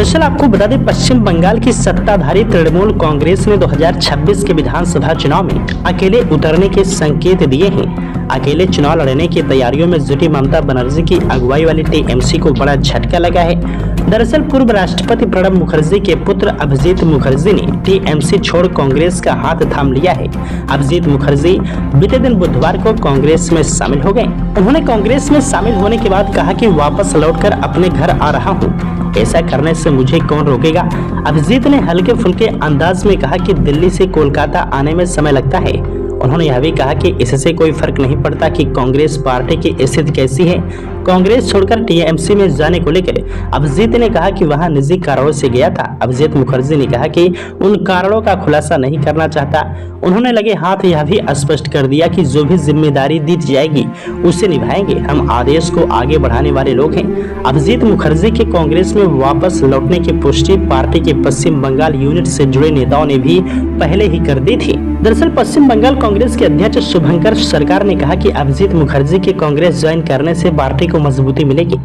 दरअसल आपको बता दें, पश्चिम बंगाल की सत्ताधारी तृणमूल कांग्रेस ने 2026 के विधानसभा चुनाव में अकेले उतरने के संकेत दिए हैं। अकेले चुनाव लड़ने की तैयारियों में जुटी ममता बनर्जी की अगुवाई वाली टीएमसी को बड़ा झटका लगा है। दरअसल पूर्व राष्ट्रपति प्रणब मुखर्जी के पुत्र अभिजीत मुखर्जी ने टीएमसी छोड़ कांग्रेस का हाथ थाम लिया है। अभिजीत मुखर्जी बीते दिन बुधवार को कांग्रेस में शामिल हो गए। उन्होंने कांग्रेस में शामिल होने के बाद कहा कि वापस लौटकर अपने घर आ रहा हूँ, ऐसा करने से मुझे कौन रोकेगा। अभिजीत ने हल्के फुल्के अंदाज में कहा कि दिल्ली से कोलकाता आने में समय लगता है। उन्होंने यह भी कहा कि इससे कोई फर्क नहीं पड़ता कि कांग्रेस पार्टी की स्थिति कैसी है। कांग्रेस छोड़कर टीएमसी में जाने को लेकर अभिजीत ने कहा कि वहां निजी कारणों से गया था। अभिजीत मुखर्जी ने कहा कि उन कारणों का खुलासा नहीं करना चाहता। उन्होंने लगे हाथ यह भी स्पष्ट कर दिया कि जो भी जिम्मेदारी दी जाएगी उसे निभाएंगे। हम आदेश को आगे बढ़ाने वाले लोग हैं। अभिजीत मुखर्जी के कांग्रेस में वापस लौटने की पुष्टि पार्टी के पश्चिम बंगाल यूनिट से जुड़े नेताओं ने भी पहले ही कर दी थी। दरअसल पश्चिम बंगाल कांग्रेस के अध्यक्ष शुभंकर सरकार ने कहा कि अभिजीत मुखर्जी के कांग्रेस ज्वाइन करने से पार्टी को मजबूती मिलेगी।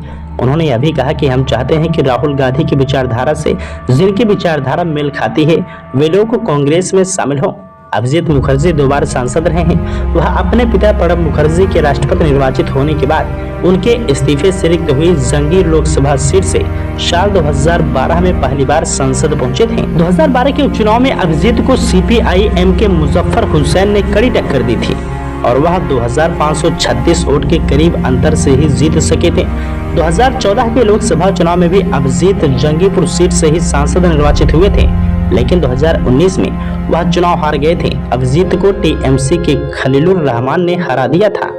उन्होंने यह भी कहा कि हम चाहते हैं कि राहुल गांधी की विचारधारा से जिनकी विचारधारा मेल खाती है वे लोग कांग्रेस में शामिल हों। अभिजीत मुखर्जी 2 बार सांसद रहे हैं। वह अपने पिता प्रणब मुखर्जी के राष्ट्रपति निर्वाचित होने के बाद उनके इस्तीफे से रिक्त हुई जंगीर लोकसभा सीट से साल 2012 में पहली बार संसद पहुंचे थे। 2012 के उपचुनाव में अभिजीत को सीपीआई-एम के मुजफ्फर हुसैन ने कड़ी टक्कर दी थी और वह 2536 वोट के करीब अंतर से ही जीत सके थे। 2014 के लोकसभा चुनाव में भी अभिजीत जंगीपुर सीट से ही सांसद निर्वाचित हुए थे, लेकिन 2019 में वह चुनाव हार गए थे। अभिजीत को टीएमसी के खलीलुर रहमान ने हरा दिया था।